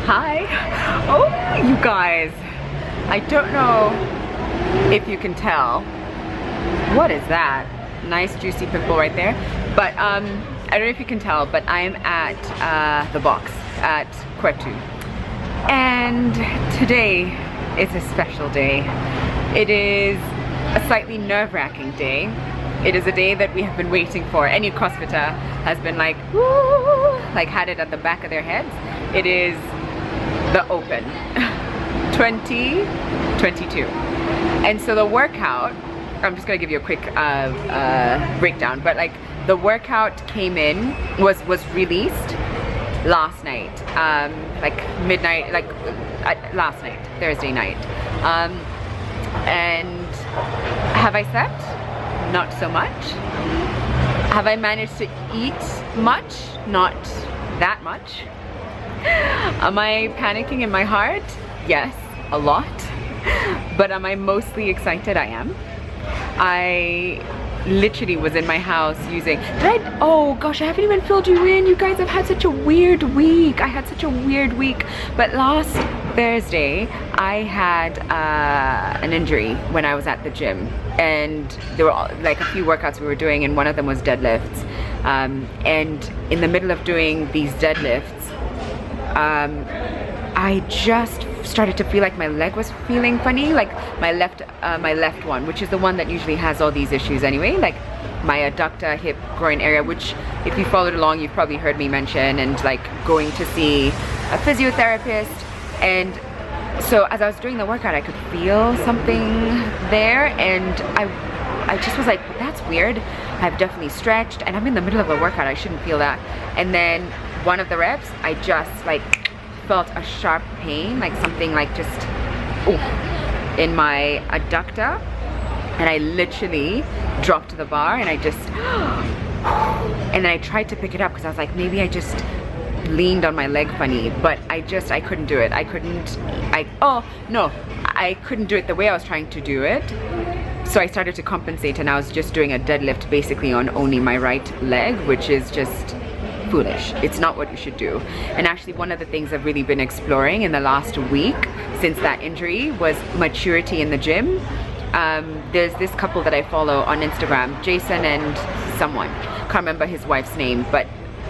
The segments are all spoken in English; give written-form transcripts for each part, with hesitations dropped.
Hi. Oh, you guys. I don't know if you can tell. What is that? Nice juicy pimple right there. But I don't know if you can tell, but I'm at the box at Kwetu. And today is a special day. It is a slightly nerve-wracking day. It is a day that we have been waiting for. Any CrossFitter has been like, woo, like had it at the back of their heads. It is the Open 2022. And so the workout, I'm just gonna give you a quick breakdown, but like the workout came in, was released last night, like midnight, like last night, Thursday night. And have I slept? Not so much. Have I managed to eat much? Not that much. Am I panicking in my heart? Yes, a lot. But am I mostly excited? I am. I literally was in my house using, oh gosh, I haven't even filled you in. You guys have had such a weird week. I had such a weird week. But last Thursday, I had an injury when I was at the gym. And there were like a few workouts we were doing, and one of them was deadlifts. And in the middle of doing these deadlifts, I just started to feel like my leg was feeling funny, like my left one, which is the one that usually has all these issues anyway, like my adductor, hip, groin area, which if you followed along, you've probably heard me mention, and like going to see a physiotherapist. And so as I was doing the workout, I could feel something there, and I just was like, that's weird. I've definitely stretched, and I'm in the middle of a workout, I shouldn't feel that. And then one of the reps, I just like felt a sharp pain, like something like just in my adductor, and I literally dropped the bar, and I just and then I tried to pick it up because I was like, maybe I just leaned on my leg funny, but I couldn't do it. I couldn't do it the way I was trying to do it. So I started to compensate, and I was just doing a deadlift basically on only my right leg, which is just foolish. It's not what you should do. And actually one of the things I've really been exploring in the last week since that injury was maturity in the gym. There's this couple that I follow on Instagram, Jason and someone, can't remember his wife's name, but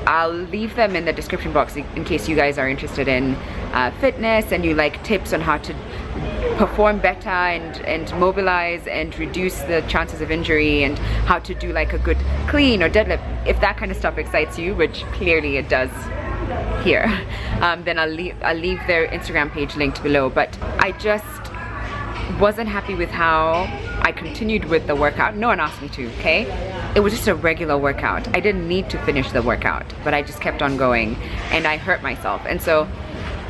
I'll leave them in the description box in case you guys are interested in fitness and you like tips on how to perform better and mobilize and reduce the chances of injury, and how to do like a good clean or deadlift. If that kind of stuff excites you, which clearly it does here, then I'll leave their Instagram page linked below. But I just wasn't happy with how I continued with the workout. No one asked me to, okay? It was just a regular workout. I didn't need to finish the workout, but I just kept on going, and I hurt myself. And so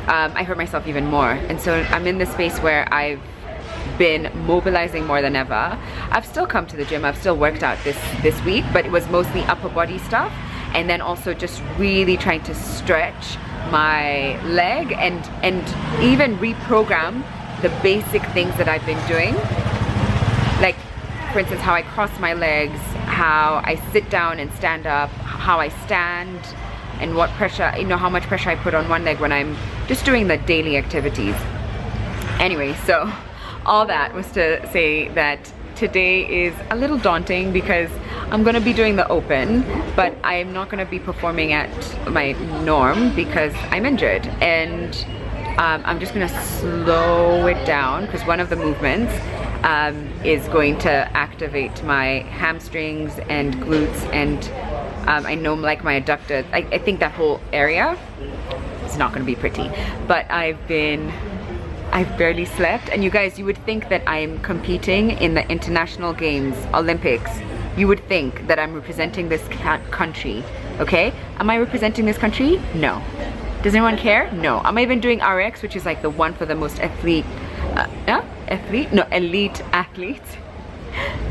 I hurt myself even more. And so I'm in this space where I've been mobilizing more than ever. I've still come to the gym, I've still worked out this week, but it was mostly upper body stuff, and then also just really trying to stretch my leg and even reprogram the basic things that I've been doing. Like, for instance, how I cross my legs, how I sit down and stand up, how I stand, and what pressure, you know, how much pressure I put on one leg when I'm just doing the daily activities. Anyway, so all that was to say that today is a little daunting because I'm gonna be doing the Open, but I'm not gonna be performing at my norm because I'm injured. And I'm just gonna slow it down because one of the movements is going to activate my hamstrings and glutes, and I know like my adductor, I think that whole area is not going to be pretty. But I've barely slept, and you guys, you would think that I'm competing in the international games, Olympics. You would think that I'm representing this country, okay? Am I representing this country? No. Does anyone care? No. Am I even doing RX, which is like the one for the most elite athletes?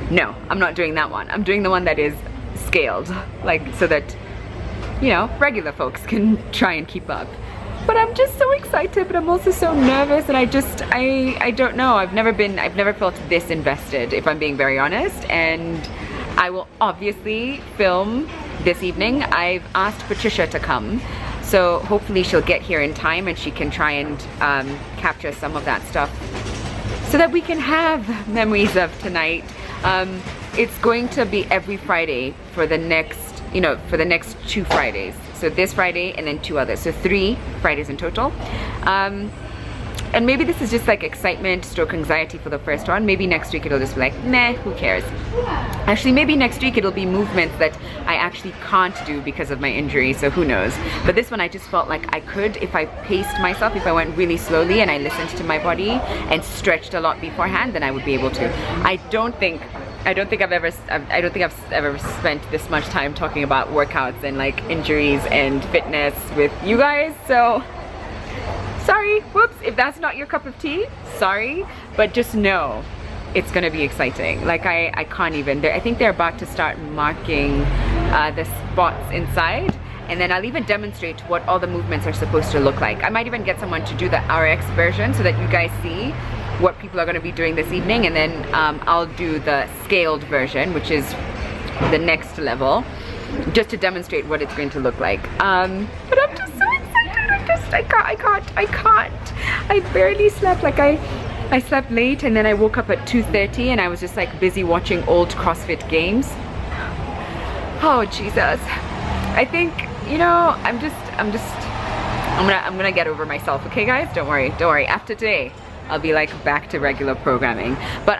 No, I'm not doing that one. I'm doing the one that is scaled, like so that, you know, regular folks can try and keep up. But I'm just so excited, but I'm also so nervous, and I don't know. I've never felt this invested, if I'm being very honest. And I will obviously film this evening. I've asked Patricia to come. So hopefully she'll get here in time and she can try and capture some of that stuff so that we can have memories of tonight. It's going to be every Friday for the next, you know, for the next 2 Fridays. So this Friday and then 2 others. So 3 Fridays in total. And maybe this is just like excitement stroke anxiety for the first one. Maybe next week it'll just be like, meh, who cares? Actually, maybe next week it'll be movements that I actually can't do because of my injury, so who knows. But this one I just felt like I could, if I paced myself, if I went really slowly and I listened to my body and stretched a lot beforehand, then I would be able to. I don't think I've ever spent this much time talking about workouts and like injuries and fitness with you guys, so sorry, whoops, if that's not your cup of tea, sorry, but just know it's gonna be exciting. Like I can't even, I think they're about to start marking the spots inside, and then I'll even demonstrate what all the movements are supposed to look like. I might even get someone to do the RX version so that you guys see what people are gonna be doing this evening, and then I'll do the scaled version, which is the next level, just to demonstrate what it's going to look like. But I'm just so excited. I can't. I barely slept. Like I slept late and then I woke up at 2:30 and I was just like busy watching old CrossFit games. Oh Jesus. I think, you know, I'm gonna get over myself, okay guys? Don't worry. After today, I'll be like back to regular programming. But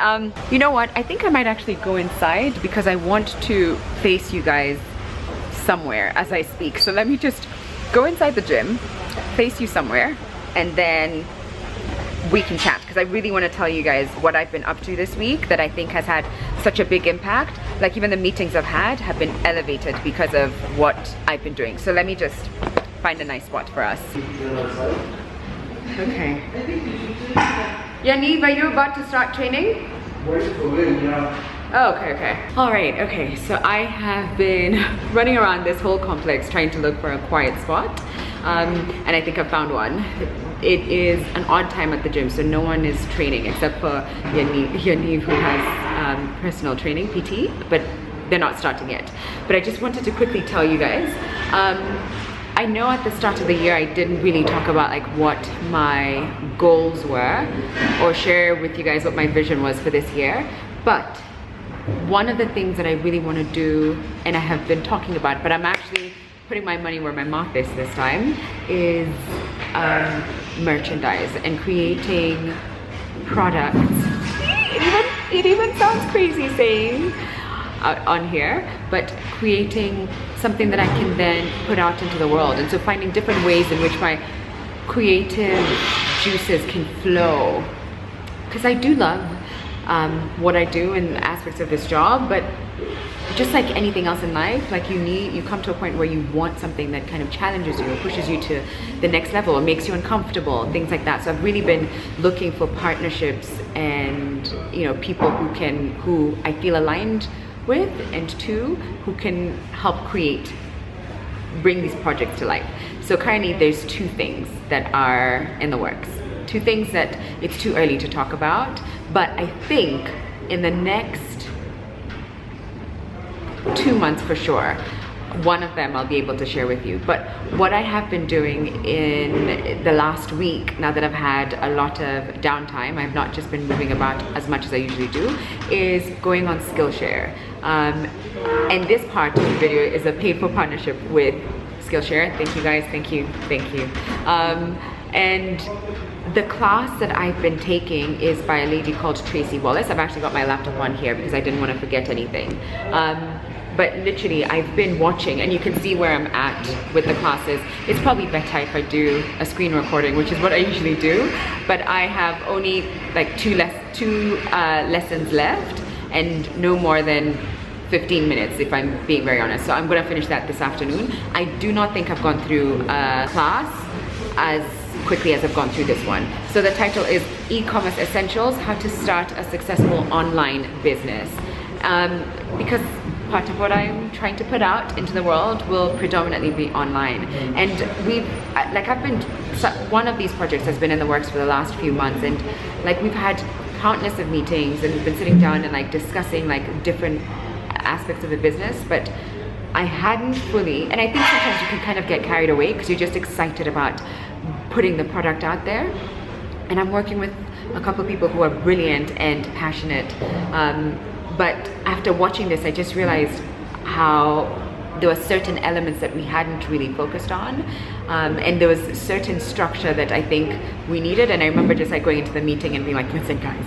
you know what? I think I might actually go inside because I want to face you guys somewhere as I speak. So let me just go inside the gym, face you somewhere, and then we can chat, because I really want to tell you guys what I've been up to this week that I think has had such a big impact. Like even the meetings I've had have been elevated because of what I've been doing. So let me just find a nice spot for us. Okay. Yaniv, are you about to start training? Oh, okay. All right, okay. So I have been running around this whole complex trying to look for a quiet spot. And I think I found one. It is an odd time at the gym, so no one is training except for Yaniv who has personal training, PT, but they're not starting yet. But I just wanted to quickly tell you guys, I know at the start of the year I didn't really talk about like what my goals were or share with you guys what my vision was for this year, but one of the things that I really want to do, and I have been talking about, but I'm actually putting my money where my mouth is this time, is merchandise and creating products. It even sounds crazy saying on here, but creating something that I can then put out into the world. And so finding different ways in which my creative juices can flow, because I do love what I do in aspects of this job, but just like anything else in life, like you come to a point where you want something that kind of challenges you or pushes you to the next level or makes you uncomfortable, things like that. So I've really been looking for partnerships and, you know, people who I feel aligned with, and two, who can help bring these projects to life. So currently there's 2 things that are in the works. 2 things that it's too early to talk about, but I think in the next 2 months for sure, one of them I'll be able to share with you. But what I have been doing in the last week, now that I've had a lot of downtime, I've not just been moving about as much as I usually do, is going on Skillshare. And this part of the video is a paid for partnership with Skillshare. Thank you guys, thank you. And the class that I've been taking is by a lady called Tracy Wallace. I've actually got my laptop on here because I didn't want to forget anything. But literally I've been watching, and you can see where I'm at with the classes. It's probably better if I do a screen recording, which is what I usually do, but I have only like two lessons left and no more than 15 minutes if I'm being very honest. So I'm gonna finish that this afternoon. I do not think I've gone through a class as quickly as I've gone through this one. So the title is E-Commerce Essentials, How to Start a Successful Online Business. Because part of what I'm trying to put out into the world will predominantly be online. And one of these projects has been in the works for the last few months, and like we've had countless of meetings and we've been sitting down and like discussing like different aspects of the business, but I hadn't fully, and I think sometimes you can kind of get carried away because you're just excited about putting the product out there. And I'm working with a couple of people who are brilliant and passionate. But after watching this, I just realized how there were certain elements that we hadn't really focused on. And there was certain structure that I think we needed. And I remember just like going into the meeting and being like, listen guys,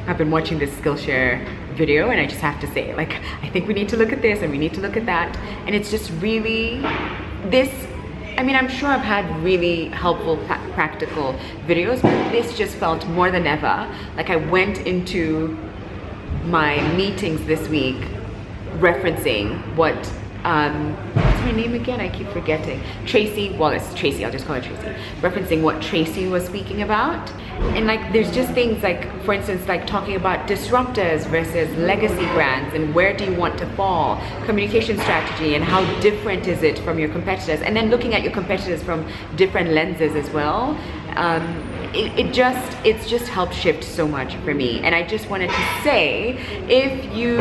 I've been watching this Skillshare video and I just have to say, like, I think we need to look at this and we need to look at that. And it's just really this, I mean, I'm sure I've had really helpful practical videos, but this just felt more than ever like I went into my meetings this week referencing what what's her name again? I keep forgetting. Tracy Wallace. Tracy, I'll just call her Tracy. Referencing what Tracy was speaking about. And like, there's just things like, for instance, like talking about disruptors versus legacy brands and where do you want to fall, communication strategy and how different is it from your competitors, and then looking at your competitors from different lenses as well. It's just helped shift so much for me. And I just wanted to say, if you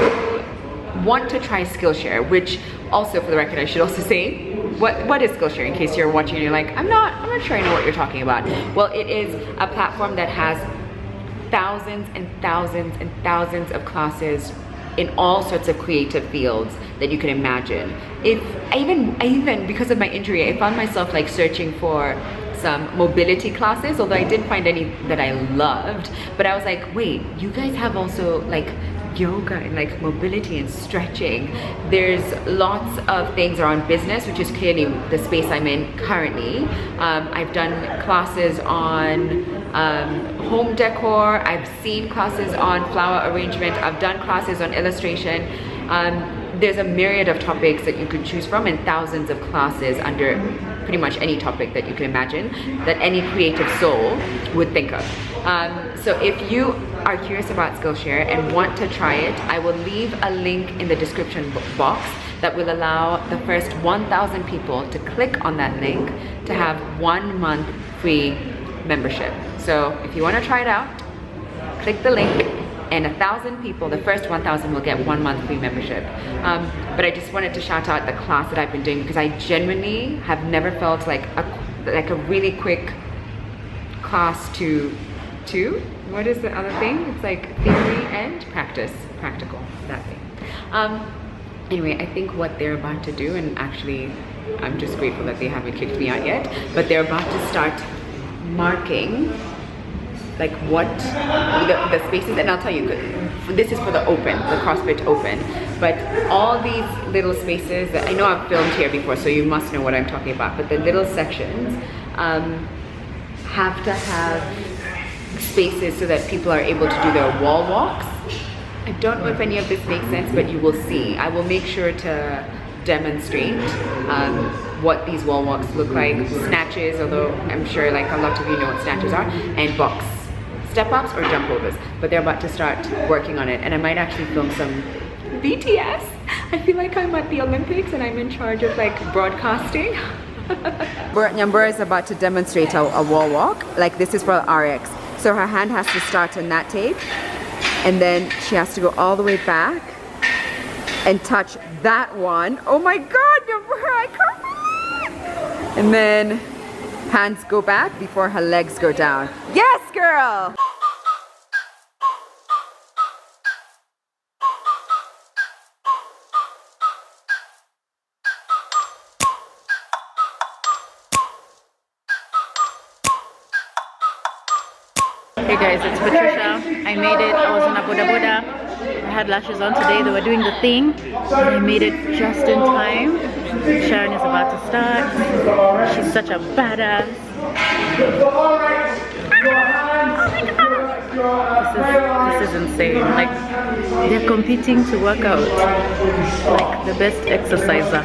want to try Skillshare, which also for the record I should also say, what is Skillshare in case you're watching and you're like, I'm not sure I know what you're talking about. Well, it is a platform that has thousands and thousands and thousands of classes in all sorts of creative fields that you can imagine. Even because of my injury, I found myself like searching for some mobility classes, although I didn't find any that I loved, but I was like, wait, you guys have also like yoga and like mobility and stretching. There's lots of things around business, which is clearly the space I'm in currently. I've done classes on home decor. I've seen classes on flower arrangement. I've done classes on illustration. There's a myriad of topics that you could choose from and thousands of classes under pretty much any topic that you can imagine that any creative soul would think of. So if you are curious about Skillshare and want to try it, I will leave a link in the description box that will allow the first 1,000 people to click on that link to have 1 month free membership. So if you want to try it out, click the link, and 1,000 people, the first 1,000 will get 1 month free membership. But I just wanted to shout out the class that I've been doing because I genuinely have never felt like a really quick class to what is the other thing? It's like theory and practical, that thing. Anyway, I think what they're about to do, and actually I'm just grateful that they haven't kicked me out yet, but they're about to start marking like what the spaces, and I'll tell you, this is for the open, the CrossFit Open, but all these little spaces that I know I've filmed here before, so you must know what I'm talking about, but the little sections have to have spaces so that people are able to do their wall walks. I don't know if any of this makes sense, but you will see. I will make sure to demonstrate what these wall walks look like, snatches, although I'm sure like a lot of you know what snatches are, and box step-ups or jump overs, but they're about to start working on it, and I might actually film some BTS. I feel like I'm at the Olympics and I'm in charge of like broadcasting. Nyambura is about to demonstrate a wall walk. Like this is for RX. So her hand has to start on that tape and then she has to go all the way back and touch that one. Oh my God, Nyambura, I can't believe. And then hands go back before her legs go down. Yes, girl! Hey guys, it's Patricia. I made it. I was in a Boda Boda. I had lashes on today. They were doing the thing. And I made it just in time. Sharon is about to start. She's such a badass. This is insane. Like, they're competing to work out. Like the best exerciser.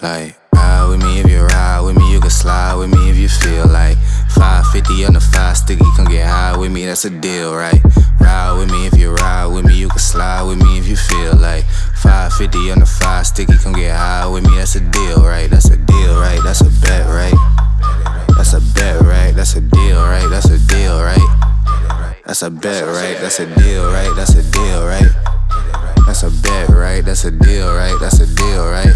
Like, ride with me if you ride with me, you can slide with me if you feel like 550 on the 5 sticky, come get high with me, that's a deal, right? Ride with me if you ride with me, you can slide with me if you feel like 550 on the 5 sticky, come get high with me, that's a deal, right? That's a deal, right? That's a bet, right? That's a bet, right? That's a deal, right? That's a deal, right? That's a bet, right? That's a deal, right? That's a deal, right? right? That's a deal, right? That's a deal, right?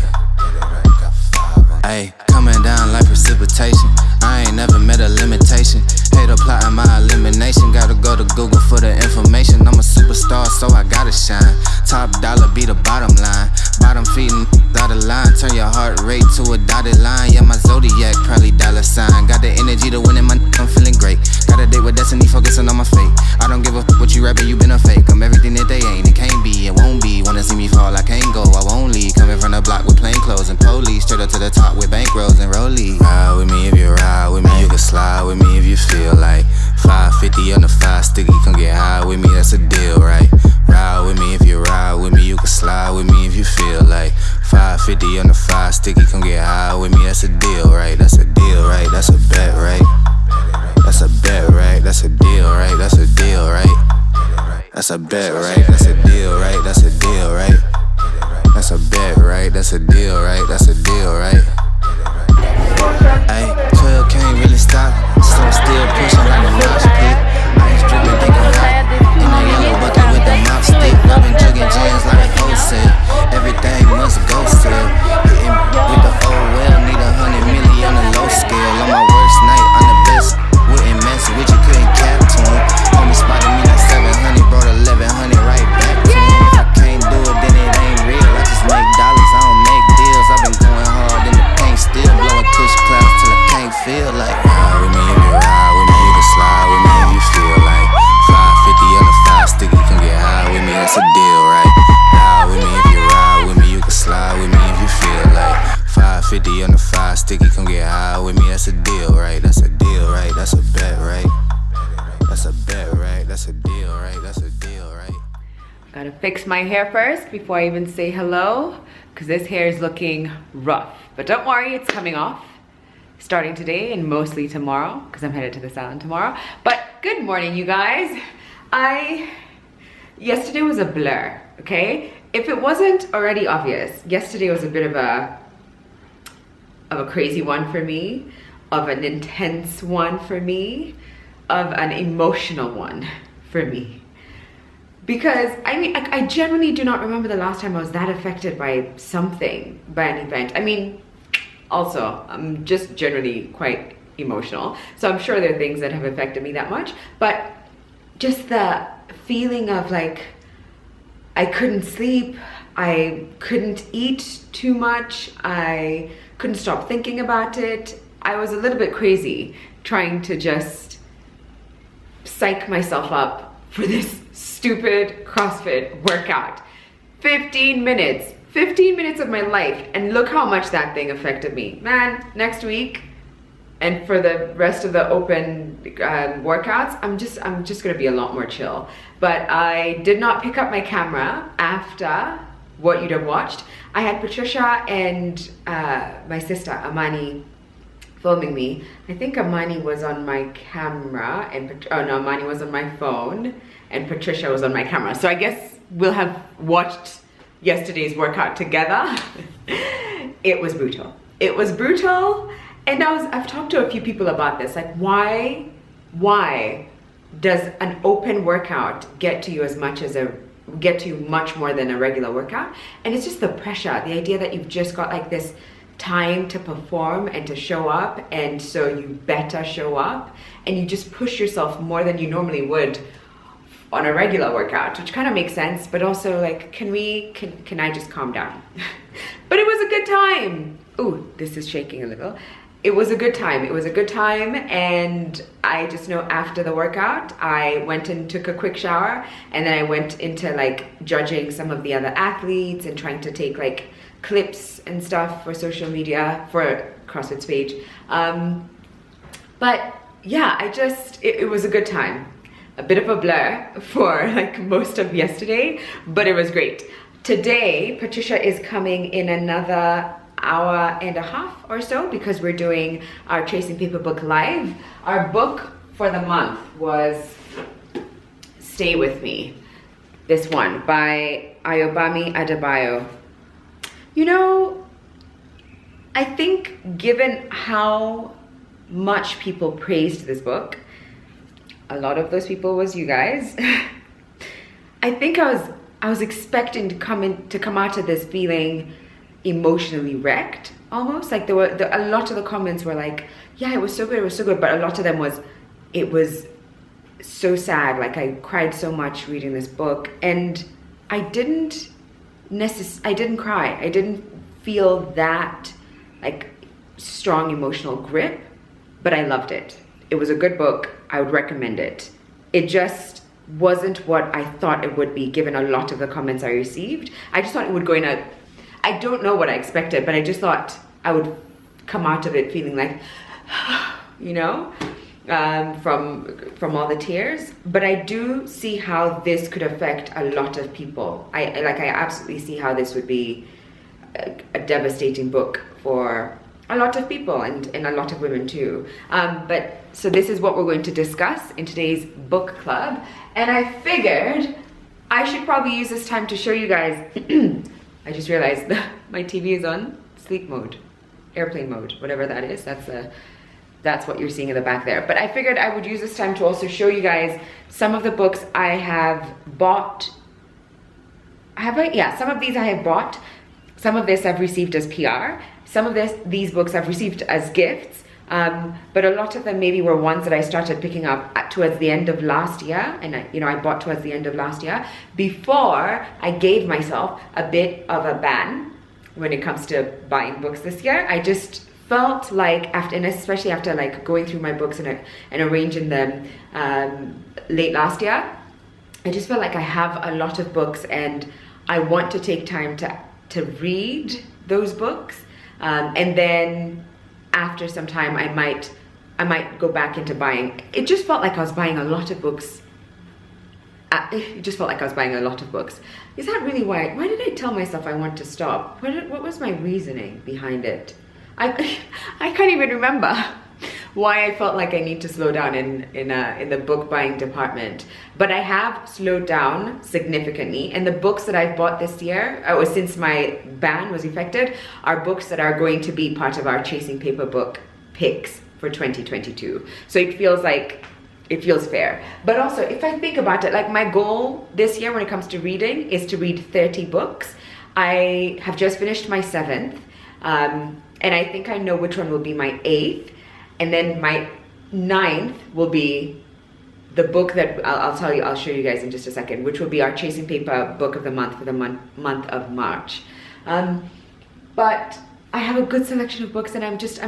Ayy, coming down like precipitation. I ain't never met a limitation. Hate applying my elimination. Gotta go to Google for the information. I'm a superstar, so I gotta shine. Top dollar be the bottom line. Bottom feeding out of line. Turn your heart rate to a dotted line. Yeah, my zodiac probably dollar sign. Got the energy to win in my I'm feeling great. Got a date with destiny, focusing on my fate. I don't give a what you rapping, you been a fake. I'm everything that they ain't, it can't be, it won't be. Wanna see me fall, I can't go, I won't leave. Coming from the block with plain clothes and police. Straight up to the top with bankrolls and rollies. Ride with me if you ride with me, you can slide with me if you feel like 550 on the 5 sticky, come get high with me, that's a deal, right? Ride with me if you ride with me, you can slide with me if you feel like 550 on the 5 sticky, come get high with me, that's a deal, right? That's a deal, right? That's a bet, right? That's a bet, right? That's a deal, right? That's a deal, right? That's a bet, right? That's a deal, right? That's a deal, right? That's a bet, right? That's a deal, right? That's a deal, right? Ayy, 12 can't really stop, so I'm still pushing like a mosh pit. Ice dripping, think I'm hot. In a yellow bucket with the mop stick. I've been jugging jams like a wholesale. Everything must go sell. Hitting with the old well, need 100 million on a low scale. On my worst night, I'm the best. Wouldn't mess with you, couldn't cap to him. Homie spotted me like 700, brought 1100 right back to him. If I can't do it, then it ain't real. I just make dollars, I don't make deals. I've been going hard in the paint, still blowing kush clouds till I can't feel like. Ride with me if you ride with me, you can slide with me if you feel like 550 on the 5 sticky, come get high with me, that's a deal, right? Ride with me if you ride with me, you can slide with me if you feel like 550 on the 5 sticky, come get high with me, that's a deal, right? That's a deal, right? That's a bet, right? That's a bet, right? That's a deal, right? That's a deal, right? Gotta fix my hair first before I even say hello, because this hair is looking rough. But don't worry, it's coming off starting today and mostly tomorrow, because I'm headed to the salon tomorrow. But good morning, you guys. Yesterday was a blur, okay? If it wasn't already obvious, yesterday was a bit of a crazy one for me, of an intense one for me, of an emotional one for me. Because I mean, I genuinely do not remember the last time I was that affected by something, by an event. I mean, also, I'm just generally quite emotional, so I'm sure there are things that have affected me that much, but just the feeling of like, I couldn't sleep, I couldn't eat too much, I couldn't stop thinking about it. I was a little bit crazy trying to just psych myself up for this stupid CrossFit workout. 15 minutes of my life, and look how much that thing affected me. Man, next week and for the rest of the open workouts, I'm just gonna be a lot more chill. But I did not pick up my camera after what you'd have watched. I had Patricia and my sister Amani filming me. I think Amani was on my camera and Amani was on my phone and Patricia was on my camera. So I guess we'll have watched yesterday's workout together. It was brutal. It was brutal. And I've talked to a few people about this. Like, why does an open workout get to you much more than a regular workout? And it's just the pressure, the idea that you've just got like this time to perform and to show up, and so you better show up, and you just push yourself more than you normally would on a regular workout, which kind of makes sense, but also like, can I just calm down? But it was a good time. Ooh, this is shaking a little. It was a good time. It was a good time, and I just know after the workout, I went and took a quick shower, and then I went into like judging some of the other athletes and trying to take like clips and stuff for social media for CrossFit's page. But yeah, it was a good time. A bit of a blur for like most of yesterday, but it was great. Today, Patricia is coming in another hour and a half or so because we're doing our Tracing Paper book live. Our book for the month was Stay With Me. This one by Ayobami Adebayo. You know, I think given how much people praised this book, a lot of those people was you guys. I think I was I was expecting to come out of this feeling emotionally wrecked, almost. Like a lot of the comments were like, yeah, it was so good, but a lot of them was, it was so sad. Like, I cried so much reading this book, and I didn't cry. I didn't feel that like strong emotional grip, but I loved it. It was a good book. I would recommend it. It just wasn't what I thought it would be, given a lot of the comments I received. I just thought it would go in a, I don't know what I expected, but I just thought I would come out of it feeling like, you know, from all the tears. But I do see how this could affect a lot of people. I absolutely see how this would be a devastating book for a lot of people, and a lot of women too. But so this is what we're going to discuss in today's book club, and I figured I should probably use this time to show you guys. I just realized that my TV is on sleep mode, airplane mode, whatever that is. That's what you're seeing in the back there. But I figured I would use this time to also show you guys some of the books I have bought. Yeah, some of these I have bought. Some of this I've received as PR. Some of these books I've received as gifts. But a lot of them maybe were ones that I started picking up towards the end of last year. And I bought towards the end of last year, before I gave myself a bit of a ban when it comes to buying books this year. I just felt like after, and especially after like going through my books and arranging them late last year, I just felt like I have a lot of books, and I want to take time to read those books, and then after some time I might go back into buying. It just felt like I was buying a lot of books. It just felt like I was buying a lot of books. Is that really why did I tell myself I want to stop? What was my reasoning behind it? I can't even remember why I felt like I need to slow down in the book buying department. But I have slowed down significantly, and the books that I've bought this year, or since my ban was effected, are books that are going to be part of our Chasing Paper book picks for 2022. So it feels fair. But also, if I think about it, like, my goal this year when it comes to reading is to read 30 books. I have just finished my 7th, and I think I know which one will be my 8th. And then my 9th will be the book that I'll show you guys in just a second, which will be our Chasing Paper book of the month for the month of March. But I have a good selection of books, and I'm just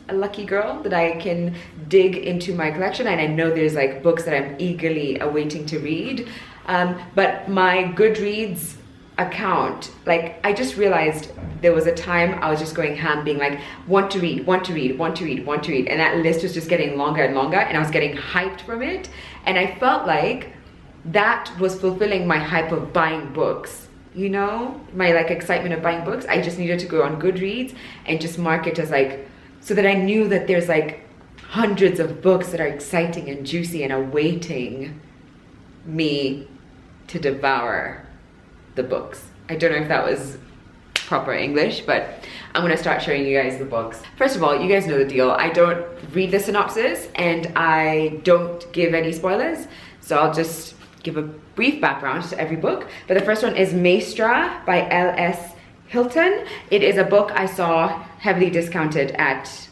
a lucky girl that I can dig into my collection, and I know there's like books that I'm eagerly awaiting to read. But my GoodReads account, like, I just realized there was a time I was just going ham, being like, want to read, and that list was just getting longer and longer, and I was getting hyped from it, and I felt like that was fulfilling my hype of buying books, you know, my like excitement of buying books. I just needed to go on GoodReads and just mark it as like, so that I knew that there's like hundreds of books that are exciting and juicy and awaiting me to devour the books. I don't know if that was proper English, but I'm gonna start showing you guys the books. First of all, you guys know the deal. I don't read the synopsis, and I don't give any spoilers, so I'll just give a brief background to every book. But the first one is Maestra by L.S. Hilton. It is a book I saw heavily discounted at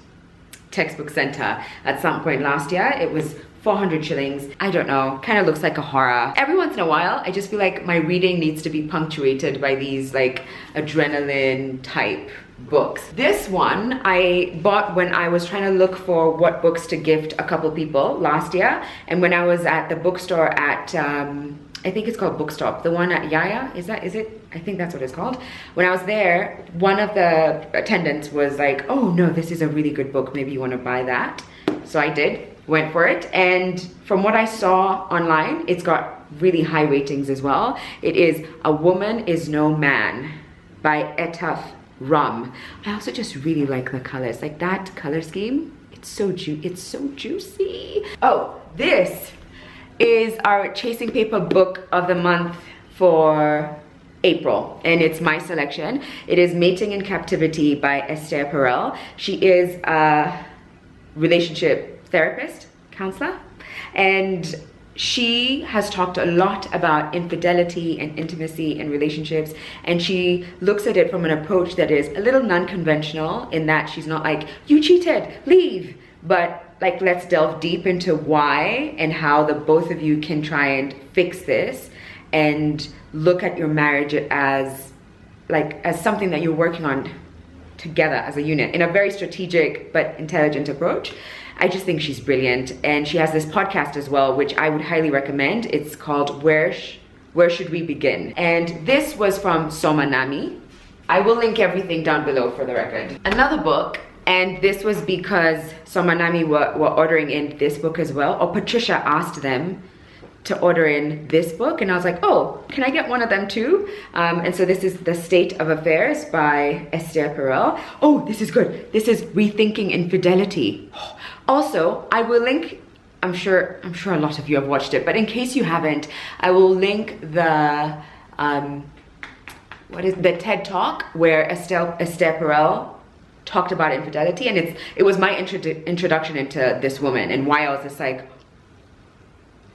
Textbook Center at some point last year. It was 400 shillings. I don't know, kind of looks like a horror. Every once in a while, I just feel like my reading needs to be punctuated by these like adrenaline type books. This one I bought when I was trying to look for what books to gift a couple people last year, and when I was at the bookstore at I think it's called Bookstop, the one at Yaya, is it? I think that's what it's called. When I was there, one of the attendants was like, oh no, this is a really good book, maybe you want to buy that. So I did, went for it, and from what I saw online, it's got really high ratings as well. It is A Woman Is No Man by Etaf Rum. I also just really like the colors, like that color scheme. It's so juicy. Oh, this is our Chasing Paper book of the month for April, and it's my selection. It is Mating in Captivity by Esther Perel. She is a relationship therapist, counselor, and she has talked a lot about infidelity and intimacy and relationships, and she looks at it from an approach that is a little non-conventional in that she's not like, you cheated, leave, but like, let's delve deep into why and how the both of you can try and fix this and look at your marriage as something that you're working on together as a unit in a very strategic but intelligent approach. I just think she's brilliant, and she has this podcast as well, which I would highly recommend. It's called Where Should We Begin? And this was from Soma Nami. I will link everything down below for the record. Another book, and this was because Soma Nami were ordering in this book as well, or Patricia asked them to order in this book, and I was like, oh, can I get one of them too? And so this is The State of Affairs by Esther Perel. Oh, this is good. This is Rethinking Infidelity. Also, I will link, I'm sure a lot of you have watched it, but in case you haven't, I will link the the TED Talk where Esther Perel talked about infidelity, and it was my introduction into this woman and why I was just like,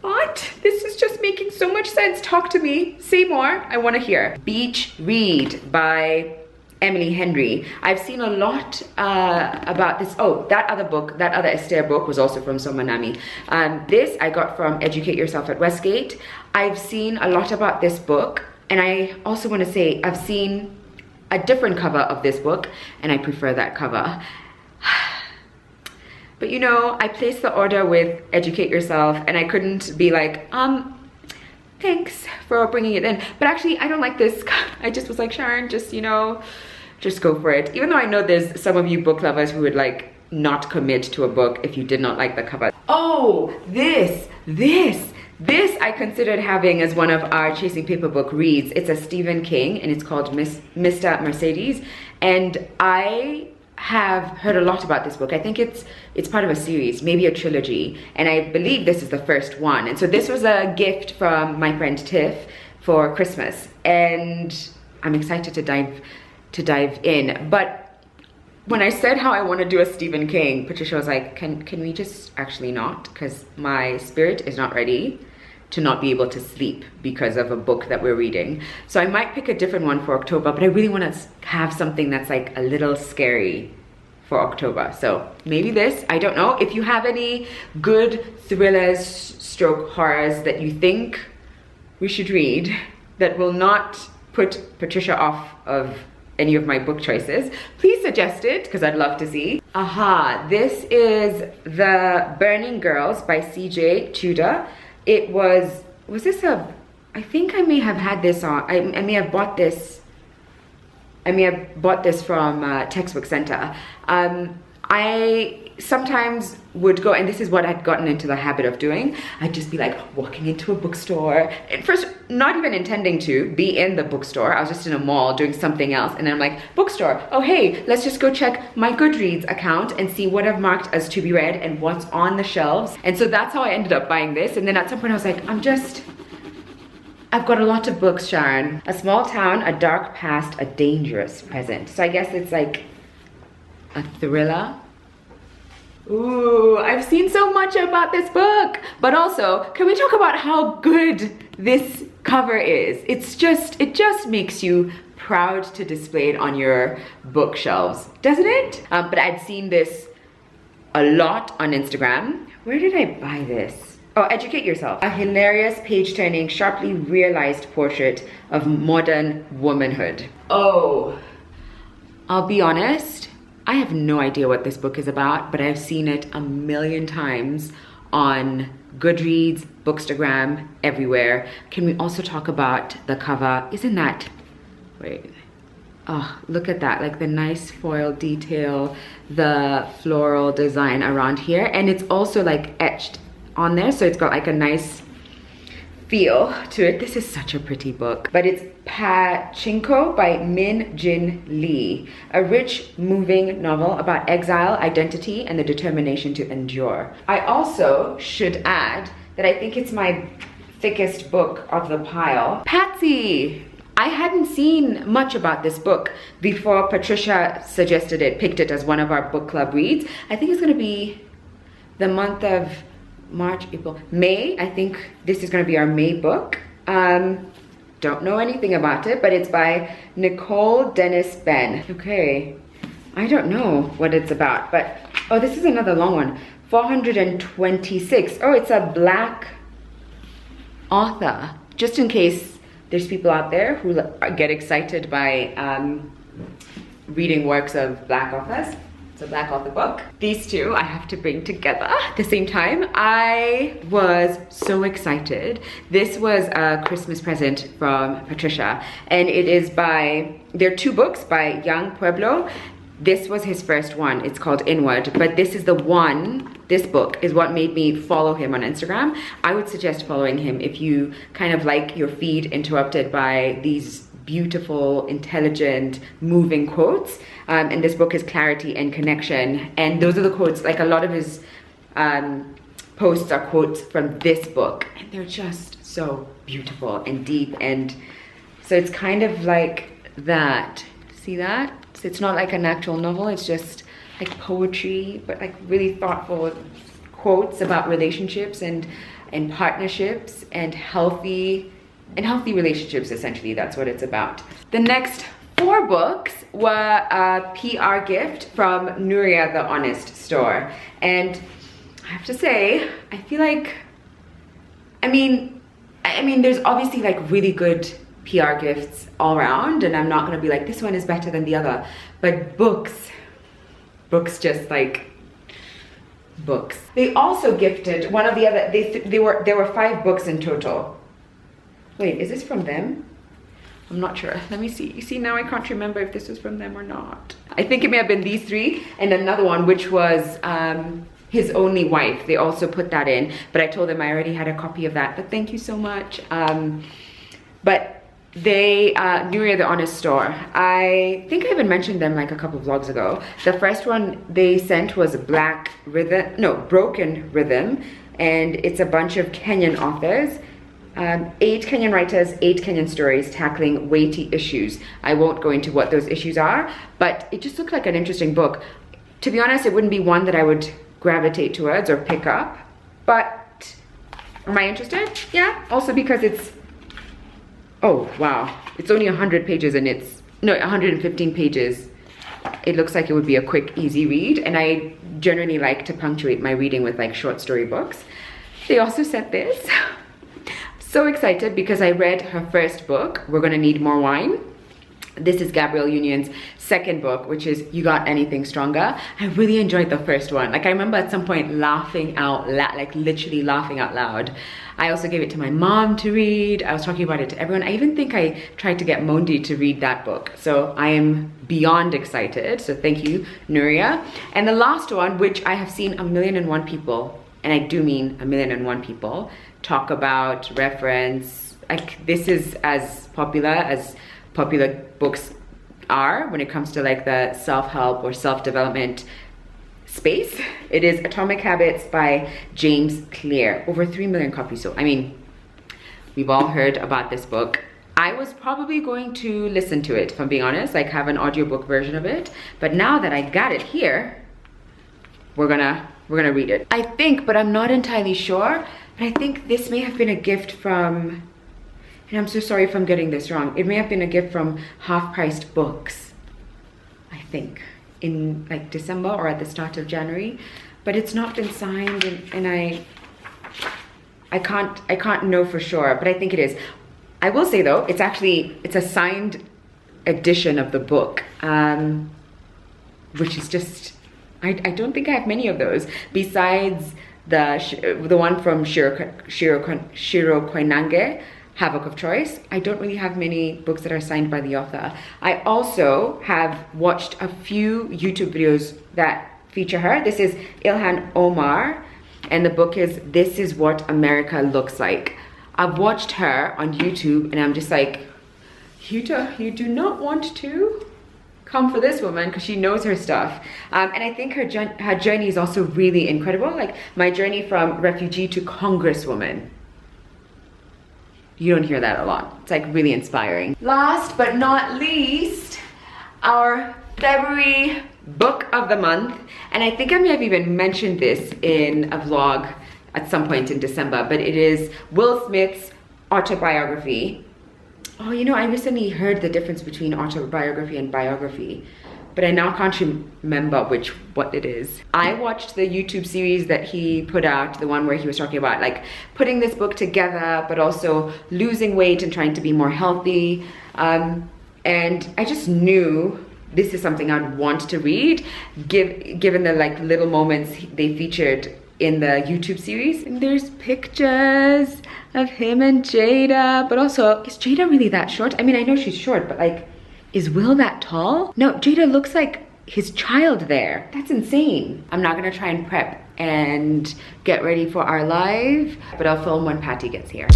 what? This is just making so much sense. Talk to me. Say more. I want to hear. Beach Read by Emily Henry. I've seen a lot about this. Oh, that other Esther book was also from Soma Nami. This I got from Educate Yourself at Westgate. I've seen a lot about this book, and I also want to say I've seen a different cover of this book, and I prefer that cover. But you know, I placed the order with Educate Yourself, and I couldn't be like, thanks for bringing it in. But actually, I don't like this. I just was like, Sharon, just, you know, just go for it. Even though I know there's some of you book lovers who would like not commit to a book if you did not like the cover. Oh, this I considered having as one of our Chasing Paper book reads. It's a Stephen King, and it's called Mr. Mercedes. And I have heard a lot about this book. I think it's part of a series, maybe a trilogy, and I believe this is the first one. And so this was a gift from my friend Tiff for Christmas, and I'm excited to dive in. But when I said how I want to do a Stephen King, Patricia was like, can we just actually not, because my spirit is not ready to not be able to sleep because of a book that we're reading. So I might pick a different one for October, but I really want to have something that's like a little scary for October. So maybe this, I don't know. If you have any good thrillers stroke horrors that you think we should read that will not put Patricia off of any of my book choices, please suggest it, because I'd love to see. This is The Burning Girls by CJ Tudor. It was this I think I may have had this on, I may have bought this from Textbook Center. I sometimes would go, and this is what I'd gotten into the habit of doing, I'd just be like walking into a bookstore, and first not even intending to be in the bookstore, I was just in a mall doing something else, and then I'm like, bookstore, oh hey, let's just go check my GoodReads account and see what I've marked as to be read and what's on the shelves. And so that's how I ended up buying this. And then at some point I was like, I've got a lot of books, Sharon. A small town, a dark past, a dangerous present. So I guess it's like a thriller. Ooh, I've seen so much about this book. But also, can we talk about how good this cover is? It just makes you proud to display it on your bookshelves, doesn't it? But I'd seen this a lot on Instagram. Where did I buy this? Oh, Educate Yourself. A hilarious, page-turning, sharply realized portrait of modern womanhood. Oh, I'll be honest, I have no idea what this book is about, but I've seen it a million times on GoodReads, Bookstagram, everywhere. Can we also talk about the cover? Isn't that, wait. Oh, look at that, like the nice foil detail, the floral design around here. And it's also like etched on there, so it's got like a nice feel to it. This is such a pretty book. But it's Pachinko by Min Jin Lee, a rich, moving novel about exile, identity, and the determination to endure. I also should add that I think it's my thickest book of the pile. Patsy! I hadn't seen much about this book before Patricia suggested it, picked it as one of our book club reads. I think it's gonna be the month of March, April, May. I think this is going to be our May book. Don't know anything about it, but it's by Nicole Dennis-Benn. Okay, I don't know what it's about, but oh, this is another long one. 426. Oh, it's a Black author. Just in case there's people out there who get excited by reading works of Black authors. It's a Black author book. These two I have to bring together at the same time. I was so excited. This was a Christmas present from Patricia, and it is by, there are two books by young Pueblo. This was his first one. It's called Inward, but this is the one, this book is what made me follow him on Instagram. I would suggest following him if you kind of like your feed interrupted by these beautiful, intelligent, moving quotes. And this book is Clarity and Connection. And those are the quotes, like a lot of his posts are quotes from this book. And they're just so beautiful and deep. And so it's kind of like that. See that? So it's not like an actual novel. It's just like poetry, but like really thoughtful quotes about relationships and partnerships and healthy relationships. Essentially, that's what it's about. The next 4 books were a PR gift from Nuria the Honest Store, and I have to say, I feel like, I mean there's obviously like really good PR gifts all around, and I'm not gonna be like this one is better than the other, but books just like books. They also gifted one of the other, there were 5 books in total. Wait, is this from them? I'm not sure. Let me see. You see, now I can't remember if this was from them or not. I think it may have been these 3 and another one, which was His Only Wife. They also put that in, but I told them I already had a copy of that, but thank you so much. But they, Nuria the Honest Store, I think I even mentioned them like a couple vlogs ago. The first one they sent was Broken Rhythm, and it's a bunch of Kenyan authors. 8 Kenyan writers, 8 Kenyan stories tackling weighty issues. I won't go into what those issues are, but it just looked like an interesting book. To be honest, it wouldn't be one that I would gravitate towards or pick up, but am I interested? Yeah, also because it's, oh wow, it's only 100 pages and it's, no, 115 pages. It looks like it would be a quick, easy read, and I generally like to punctuate my reading with like short story books. They also sent this. So excited because I read her first book, We're Gonna Need More Wine. This is Gabrielle Union's second book, which is You Got Anything Stronger. I really enjoyed the first one. Like I remember at some point laughing out loud, like literally laughing out loud. I also gave it to my mom to read. I was talking about it to everyone. I even think I tried to get Mondi to read that book. So I am beyond excited. So thank you, Nuria. And the last one, which I have seen 1,000,001 people, and I do mean 1,000,001 people, talk about, reference, like this is as popular books are when it comes to like the self-help or self-development space. It is Atomic Habits by James Clear. Over 3 million copies sold. I mean, we've all heard about this book. I was probably going to listen to it, if I'm being honest, like have an audiobook version of it. But now that I got it here, we're gonna read it. I think, but I'm not entirely sure, but I think this may have been a gift from, and I'm so sorry if I'm getting this wrong, it may have been a gift from Half Priced Books, I think, in like December or at the start of January, but it's not been signed, and I can't know for sure, but I think it is. I will say though, it's a signed edition of the book, which is just, I don't think I have many of those besides the one from Shiro Koinange, Havoc of Choice. I don't really have many books that are signed by the author. I also have watched a few YouTube videos that feature her. This is Ilhan Omar, and the book is This Is What America Looks Like. I've watched her on YouTube, and I'm just like, you do not want to come for this woman because she knows her stuff. And I think her journey is also really incredible. Like my journey from refugee to congresswoman. You don't hear that a lot. It's like really inspiring. Last but not least, our February book of the month. And I think I may have even mentioned this in a vlog at some point in December, but it is Will Smith's Autobiography. Oh, you know, I recently heard the difference between autobiography and biography, but I now can't remember what it is. I watched the YouTube series that he put out, the one where he was talking about like putting this book together, but also losing weight and trying to be more healthy. And I just knew this is something I'd want to read, given the like little moments they featured in the YouTube series. And there's pictures of him and Jada, but also, is Jada really that short? I mean, I know she's short, but like, is Will that tall? No, Jada looks like his child there. That's insane. I'm not gonna try and prep and get ready for our live, but I'll film when Patty gets here.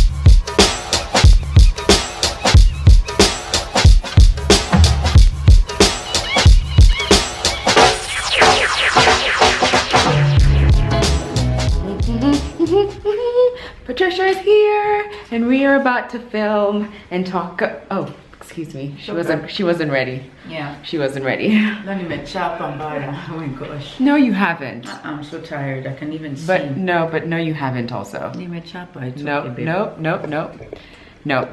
Patricia is here, and we are about to film and talk. Oh, excuse me. She wasn't ready. Yeah. She wasn't ready. Don't even chop on bottom. Oh my gosh. No, you haven't. I'm so tired. I can't even see. But no, you haven't also. Nope.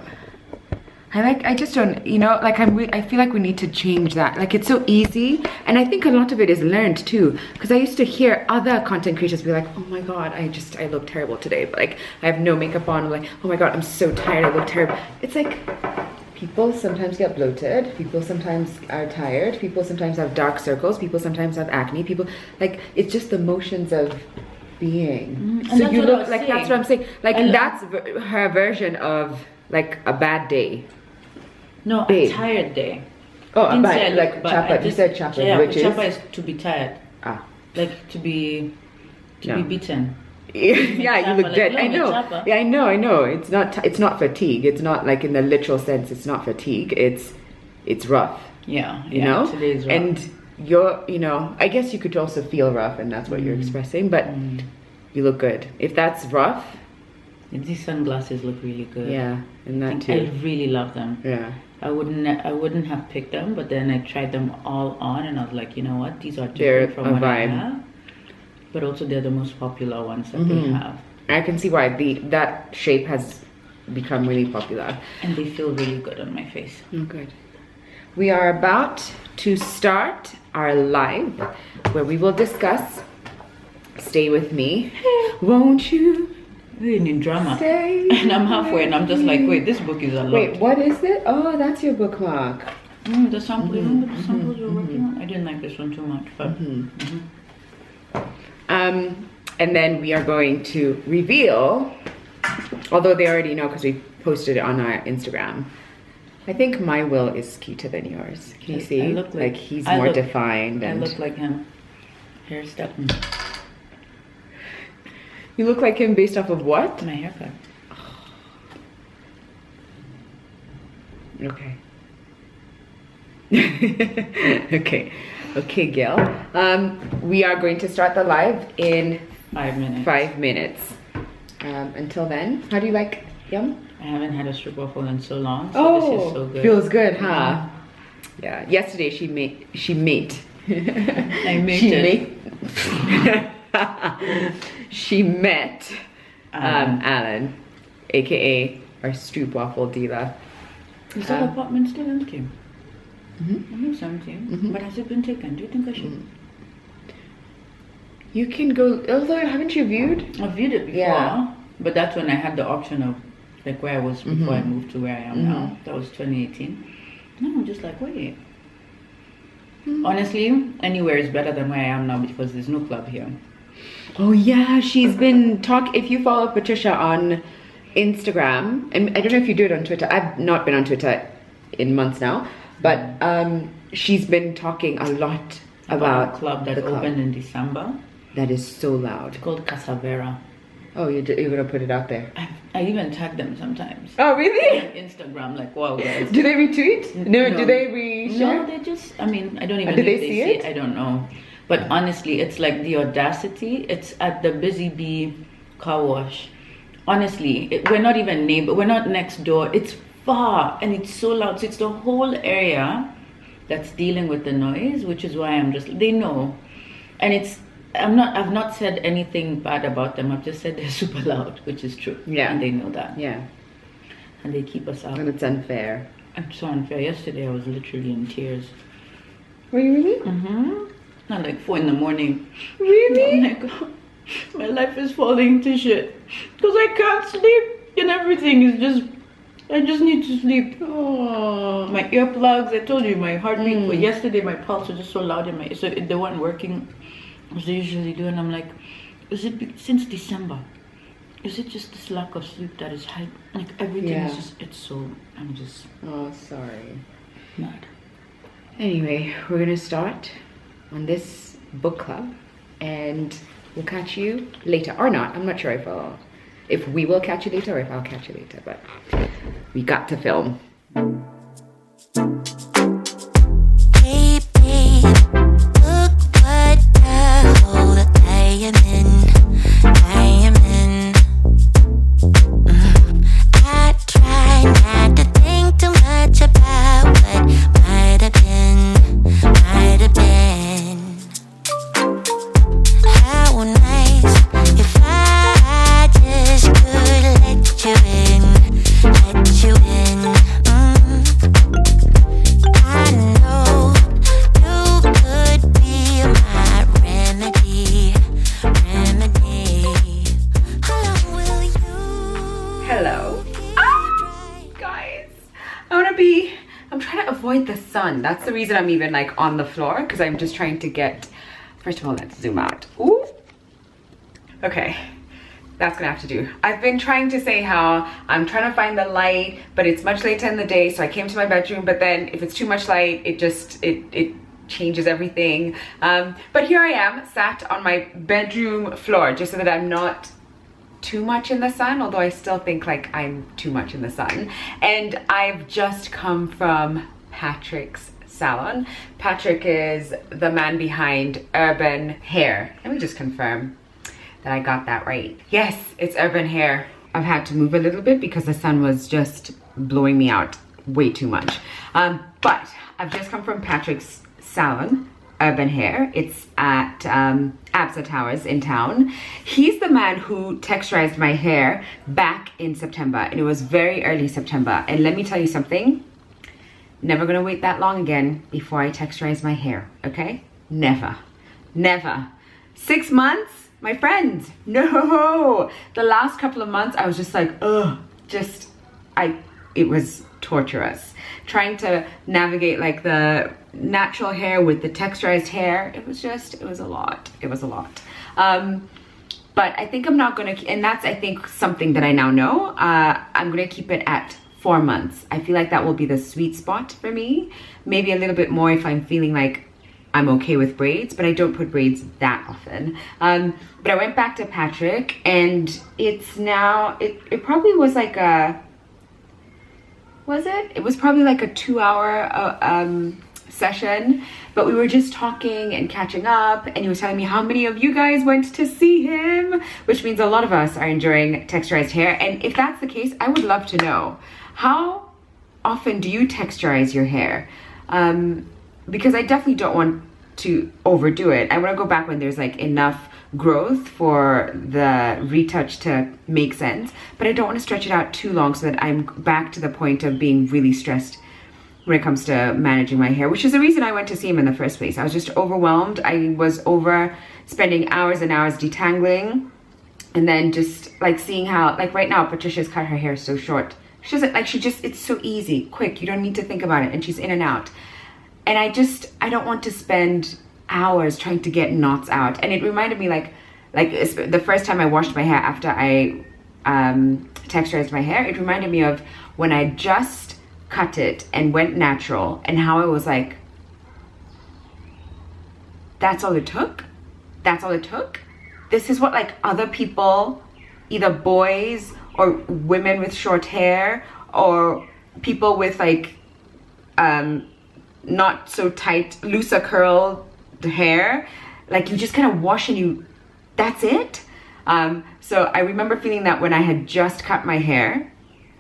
I just don't, you know, like I feel like we need to change that. Like, it's so easy, and I think a lot of it is learned too, because I used to hear other content creators be like, oh my god, I look terrible today, but like I have no makeup on. I'm like, oh my god, I'm so tired, I look terrible. It's like, people sometimes get bloated, people sometimes are tired, people sometimes have dark circles, people sometimes have acne, people, like, it's just the motions of being. So you look like, that's what I'm saying, like, that's her version of like a bad day. No, a tired day. Oh, a bad, like chapa. You said chapa, yeah, which chapa is to be tired. Ah. Like to be beaten. Yeah, you look like, dead. no, I know. Yeah, I know. It's not fatigue. It's not like in the literal sense. It's not fatigue. It's rough. Yeah, you know. Today's rough. And you're, you know, I guess you could also feel rough, and that's what you're expressing. But you look good. If that's rough. And these sunglasses look really good. Yeah, and that too. I really love them. Yeah. I wouldn't have picked them, but then I tried them all on, and I was like, you know what? These are different from what I have. But also, they're the most popular ones that they have. I can see why that shape has become really popular. And they feel really good on my face. Oh, good. We are about to start our live, where we will discuss. Stay with me, won't you? We're in drama. And I'm halfway, and I'm just like, wait, this book is a lot. Wait, what is it? Oh, that's your bookmark. The sample, remember the samples you're working on? I didn't like this one too much, but. And then we are going to reveal, although they already know because we posted it on our Instagram. I think my Will is cuter than yours. Can you see? Like he's more defined. I look like him. Hair step. You look like him based off of what? My haircut. Okay. Okay, Gail. We are going to start the live in 5 minutes. 5 minutes. Until then, how do you like yum? I haven't had a stroopwafel in so long, so this is so good. Feels good, huh? Yeah. Yesterday she made. I made. She met Alan, aka our stroopwafel dealer. Is that apartment still empty? I'm 17, but has it been taken? Do you think I should? You can go, although haven't you viewed? I've viewed it before, but that's when I had the option of like where I was before I moved to where I am now. That was 2018. No, I'm just like, wait. Honestly, anywhere is better than where I am now because there's no club here. Oh yeah, she's been if you follow Patricia on Instagram, and I don't know if you do it on Twitter. I've not been on Twitter in months now, but she's been talking a lot about a club that opened in December. That is so loud. It's called Casavera. Oh, you're gonna put it out there? I even tag them sometimes. Oh, really? On Instagram, like, wow, guys. Do they retweet? No. Do they reshare? No, they just, I mean, I don't even know if they see it. I don't know. But honestly, it's like the audacity. It's at the Busy Bee car wash. Honestly, we're not even we're not next door. It's far and it's so loud. So it's the whole area that's dealing with the noise, which is why I'm just, they know. And it's, I've not said anything bad about them. I've just said they're super loud, which is true. Yeah. And they know that. Yeah. And they keep us up. And it's unfair. It's so unfair. Yesterday I was literally in tears. Were you really? Mm-hmm. At like 4 in the morning. Really? I'm like, oh, my life is falling to shit. Because I can't sleep. And everything is just, I just need to sleep. Oh. My earplugs, I told you, my heartbeat for yesterday, my pulse was just so loud in my, so they weren't working as they usually do. And I'm like, is it since December? Is it just this lack of sleep that is high? Like everything is just, it's so, I'm just. Oh, sorry. Mad. Anyway, we're gonna start on this book club and we'll catch you later or not. I'm not sure if we will catch you later or if I'll catch you later, but we got to film. Baby, look what the hole I am in. I try not to think too much about what might have been. How nice if I just could let you in. I know you could be my remedy. How long will you? Hello. Guys, I'm trying to avoid the sun. That's the reason I'm even like on the floor, because I'm just trying to get, first of all, let's zoom out. Ooh. Okay, that's gonna have to do. I've been trying to say how I'm trying to find the light, but it's much later in the day, so I came to my bedroom, but then if it's too much light, it just, it changes everything. But here I am, sat on my bedroom floor, just so that I'm not too much in the sun, although I still think like I'm too much in the sun. And I've just come from Patrick's salon. Patrick is the man behind Urban Hair. Let me just confirm that I got that right. Yes, it's Urban Hair. I've had to move a little bit because the sun was just blowing me out way too much. But I've just come from Patrick's salon, Urban Hair. It's at Adzo Towers in town. He's the man who texturized my hair back in September, and it was very early September. And let me tell you something, never gonna wait that long again before I texturize my hair, okay? Never, never. 6 months, my friends, no. The last couple of months I was just like, ugh, it was torturous. Trying to navigate like the natural hair with the texturized hair, it was a lot. But I think I'm not gonna, and that's I think something that I now know, I'm gonna keep it at 4 months. I feel like that will be the sweet spot for me. Maybe a little bit more if I'm feeling like I'm okay with braids, but I don't put braids that often. But I went back to Patrick, and it's now, it probably was like a, it was probably like a 2-hour session, but we were just talking and catching up, and he was telling me how many of you guys went to see him, which means a lot of us are enjoying texturized hair. And if that's the case, I would love to know, how often do you texturize your hair? Because I definitely don't want to overdo it. I want to go back when there's like enough growth for the retouch to make sense, but I don't want to stretch it out too long so that I'm back to the point of being really stressed when it comes to managing my hair, which is the reason I went to see him in the first place. I was just overwhelmed. I was over spending hours and hours detangling, and then just like seeing how, like right now, Patricia's cut her hair so short. She doesn't, like, it's so easy, quick, you don't need to think about it, and she's in and out. And I don't want to spend hours trying to get knots out. And it reminded me like the first time I washed my hair after I texturized my hair, it reminded me of when I just cut it and went natural, and how I was like, that's all it took? That's all it took? This is what like other people, either boys or women with short hair, or people with like not so tight, looser curled hair, like you just kind of wash and that's it. So I remember feeling that when I had just cut my hair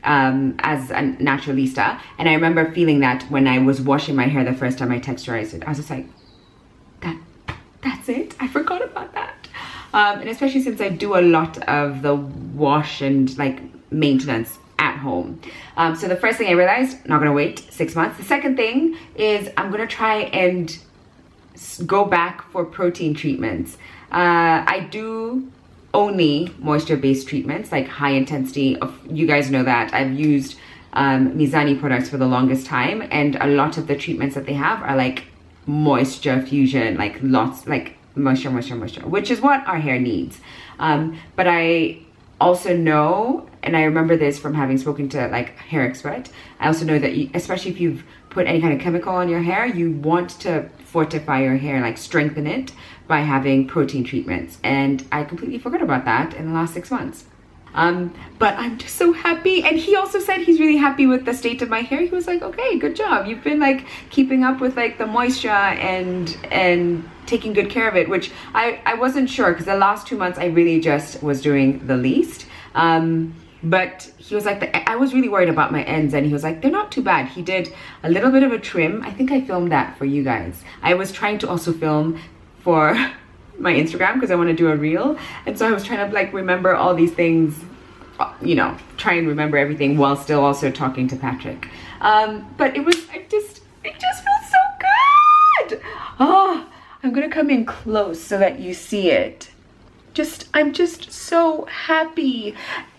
as a naturalista, and I remember feeling that when I was washing my hair the first time I texturized it. I was just like, that's it? I forgot about that. And especially since I do a lot of the wash and like maintenance at home. So the first thing I realized, not gonna wait 6 months. The second thing is I'm gonna try and go back for protein treatments. I do only moisture-based treatments, like high intensity. You guys know that I've used Mizani products for the longest time, and a lot of the treatments that they have are like moisture fusion, like lots, like moisture, which is what our hair needs. But I also know, and I remember this from having spoken to like hair expert, I also know that especially if you've put any kind of chemical on your hair, you want to fortify your hair, like strengthen it by having protein treatments. And I completely forgot about that in the last 6 months. But I'm just so happy. And he also said he's really happy with the state of my hair. He was like, okay, good job. You've been like keeping up with like the moisture and taking good care of it, which I wasn't sure, because the last 2 months I really just was doing the least. But he was like, I was really worried about my ends, and he was like, they're not too bad. He did a little bit of a trim. I think I filmed that for you guys. I was trying to also film for my Instagram because I want to do a reel, and so I was trying to like remember all these things, you know, try and remember everything while still also talking to Patrick. But it just feels so good. Oh, I'm gonna come in close so that you see it. I'm just so happy.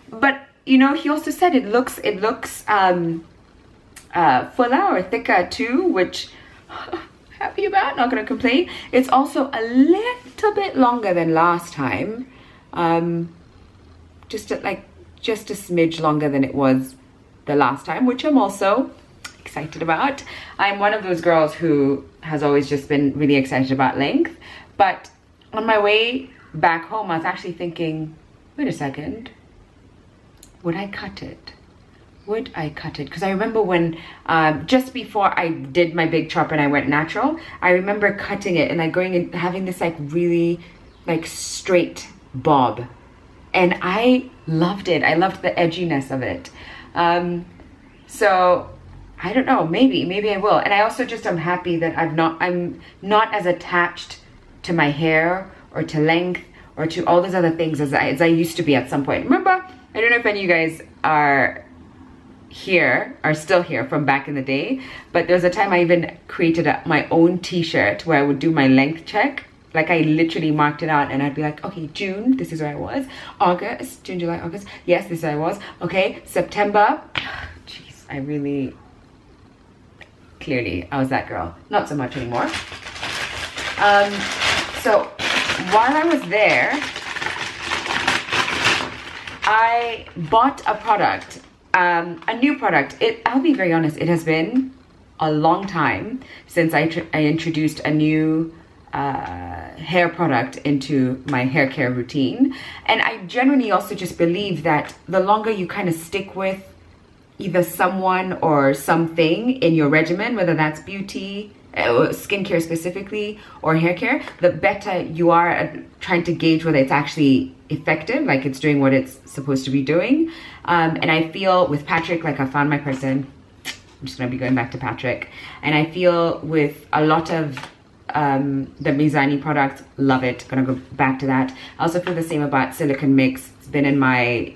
But you know, he also said it looks fuller or thicker too, which happy about, not gonna complain. It's also a little bit longer than last time, just a smidge longer than it was the last time, which I'm also excited about. I'm one of those girls who has always just been really excited about length, but on my way back home I was actually thinking, wait a second, would I cut it? Would I cut it? Because I remember when, just before I did my big chop and I went natural, I remember cutting it and like going and having this like really like straight bob. And I loved it. I loved the edginess of it. So I don't know, maybe I will. And I also just am happy that I'm not as attached to my hair or to length or to all those other things as I used to be at some point. Remember, I don't know if any of you guys are still here from back in the day, but there was a time I even created my own t-shirt where I would do my length check. Like I literally marked it out and I'd be like, okay, June, this is where I was. August, June, July, August, yes, this is where I was. Okay, September, jeez, clearly I was that girl. Not so much anymore. So while I was there, I bought a product, a new product. I'll be very honest, it has been a long time since I introduced a new hair product into my hair care routine. And I generally also just believe that the longer you kind of stick with either someone or something in your regimen, whether that's beauty, skincare specifically, or hair care, the better you are at trying to gauge whether it's actually effective, like it's doing what it's supposed to be doing. And I feel with Patrick, like I found my person. I'm just gonna be going back to Patrick. And I feel with a lot of the Mizani products, love it, gonna go back to that. I also feel the same about silicone mix. It's been in my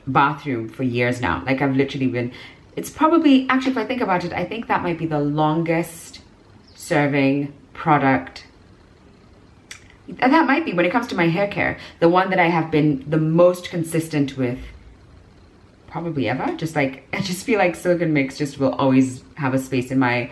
bathroom for years now. Like I've literally been, it's probably, actually if I think about it, I think that might be the longest serving product. That might be, when it comes to my hair care, the one that I have been the most consistent with probably ever. Just like, I just feel like silicone mix just will always have a space in my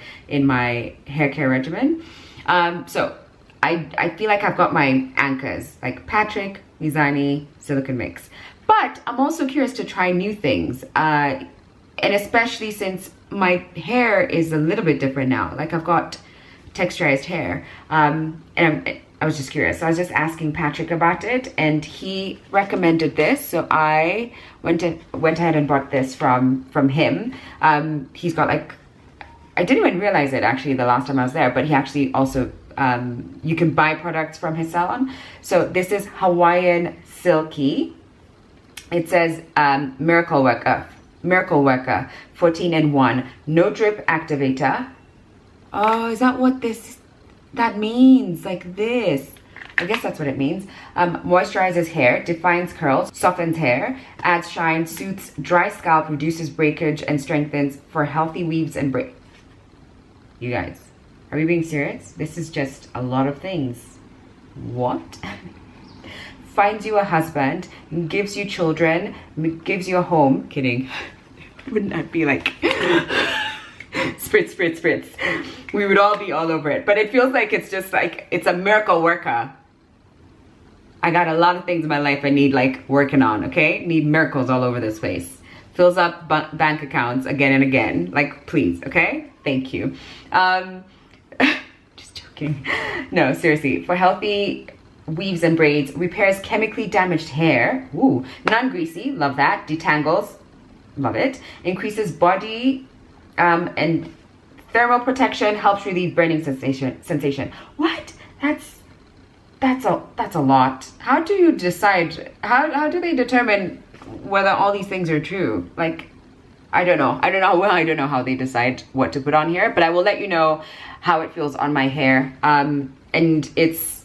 hair care regimen. So I feel like I've got my anchors, like Patrick, Mizani, silicone mix. But I'm also curious to try new things. And especially since my hair is a little bit different now. Like I've got texturized hair. And I was just curious. So I was just asking Patrick about it and he recommended this. So I went ahead and bought this from him. He's got like, I didn't even realize it actually the last time I was there, but he actually also, you can buy products from his salon. So this is Hawaiian Silky. It says Miracle Worker, 14-in-1, no drip activator. Oh, is that what that means? Like this. I guess that's what it means. Moisturizes hair, defines curls, softens hair, adds shine, soothes dry scalp, reduces breakage, and strengthens for healthy weaves and break. You guys, are we being serious? This is just a lot of things. What? Finds you a husband, gives you children, gives you a home. Kidding. Wouldn't that be like spritz, spritz, spritz? We would all be all over it. But it feels like it's just like, it's a miracle worker. I got a lot of things in my life I need like working on, okay? Need miracles all over this place. Fills up bank accounts again and again. Like, please, okay? Thank you. Just joking. No, seriously. For healthy weaves and braids, repairs chemically damaged hair. Ooh, non-greasy, love that. Detangles, love it. Increases body and thermal protection, helps relieve burning sensation. What? That's a lot. How do you decide? How do they determine whether all these things are true? Like, I don't know. I don't know how they decide what to put on here, but I will let you know how it feels on my hair. And it's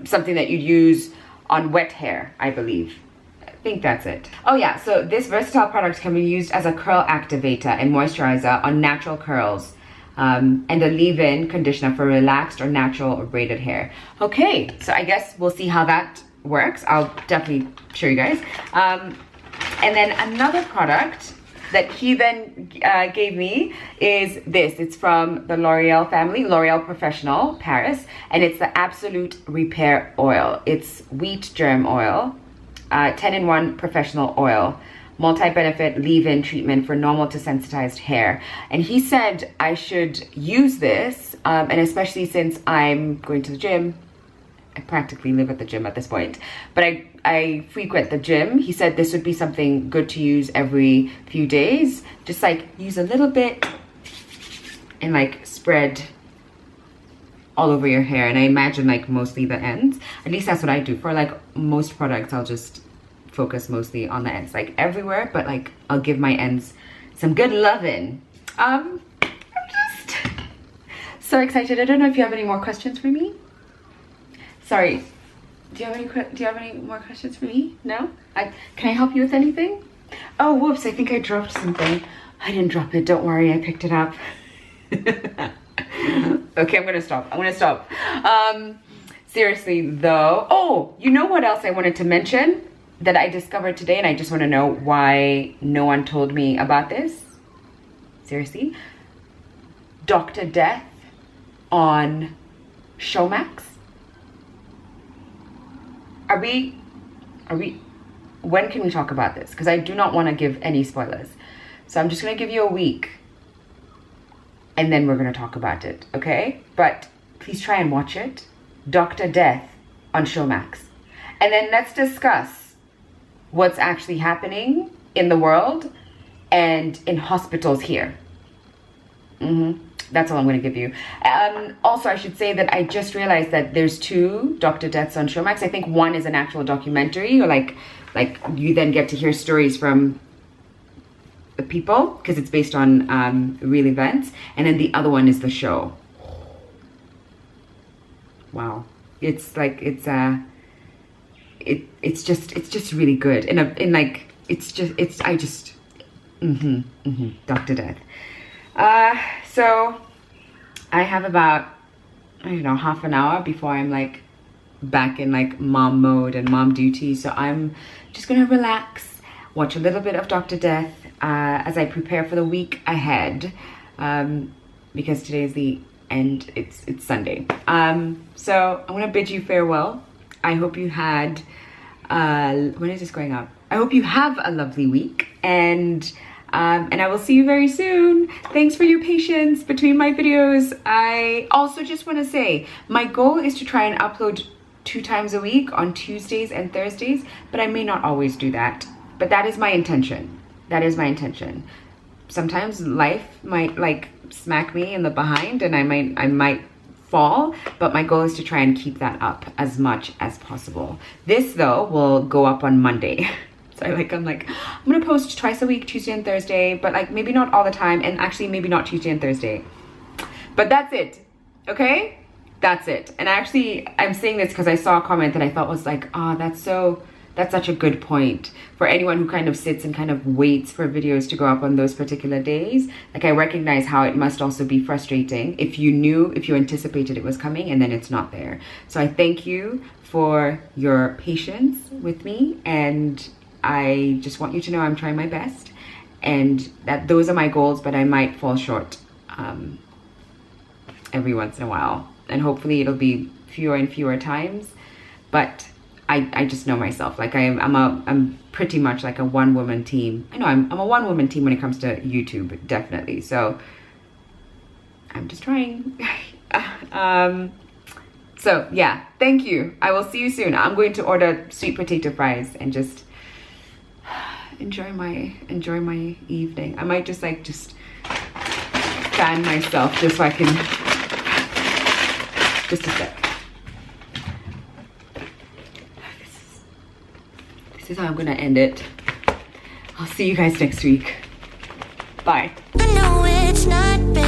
something that you'd use on wet hair, I believe. I think that's it. Oh yeah, so this versatile product can be used as a curl activator and moisturizer on natural curls, and a leave-in conditioner for relaxed or natural or braided hair. Okay, so I guess we'll see how that works. I'll definitely show you guys. And then another product that he then gave me is this. It's from the L'Oreal family, L'Oreal Professional, Paris, and it's the Absolute Repair Oil. It's wheat germ oil, 10-in-1 professional oil, multi-benefit leave-in treatment for normal to sensitized hair. And he said I should use this, and especially since I'm going to the gym. I practically live at the gym at this point, but I frequent the gym. He said this would be something good to use every few days. Just like use a little bit and like spread all over your hair. And I imagine like mostly the ends. At least that's what I do. For like most products, I'll just focus mostly on the ends, like everywhere, but like I'll give my ends some good loving. I'm just so excited. I don't know if you have any more questions for me. Sorry, do you have any more questions for me? No? Can I help you with anything? Oh, whoops, I think I dropped something. I didn't drop it, don't worry, I picked it up. Okay, I'm gonna stop. Seriously though, oh, you know what else I wanted to mention that I discovered today, and I just wanna know why no one told me about this? Seriously? Dr. Death on Showmax? Are we, when can we talk about this? Because I do not want to give any spoilers. So I'm just going to give you a week. And then we're going to talk about it, okay? But please try and watch it. Dr. Death on Showmax. And then let's discuss what's actually happening in the world and in hospitals here. That's all I'm going to give you. Also, I should say that I just realized that there's 2 Dr. Deaths on Showmax. I think one is an actual documentary, or like you then get to hear stories from the people because it's based on real events, and then the other one is the show. Wow, it's like it's just really good. Dr. Death. So I have about, I don't know, half an hour before I'm like back in like mom mode and mom duty. So I'm just gonna relax, watch a little bit of Dr. Death as I prepare for the week ahead, because today's the end, it's Sunday. So I'm gonna bid you farewell. I hope you had, when is this going up? I hope you have a lovely week, and I will see you very soon. Thanks for your patience between my videos. I also just want to say, my goal is to try and upload 2 times a week on Tuesdays and Thursdays, but I may not always do that. But that is my intention. That is my intention. Sometimes life might like smack me in the behind and I might fall, but my goal is to try and keep that up as much as possible. This though will go up on Monday. So I'm gonna post twice a week, Tuesday and Thursday, but like maybe not all the time, and actually maybe not Tuesday and Thursday. But that's it, okay? that's it. And actually, I'm saying this because I saw a comment that I thought was like, ah, that's such a good point for anyone who kind of sits and kind of waits for videos to go up on those particular days. Like, I recognize how it must also be frustrating if you anticipated it was coming and then it's not there. So I thank you for your patience with me, and I just want you to know I'm trying my best, and that those are my goals, but I might fall short every once in a while, and hopefully it'll be fewer and fewer times. But I just know myself. Like, I'm pretty much like a one-woman team. I know I'm a one-woman team when it comes to YouTube, definitely. So I'm just trying. So yeah, thank you. I will see you soon. I'm going to order sweet potato fries and just enjoy my evening. I might just fan myself just so I can, just a sec. This is how I'm gonna end it. I'll see you guys next week. Bye. I know it's not bad.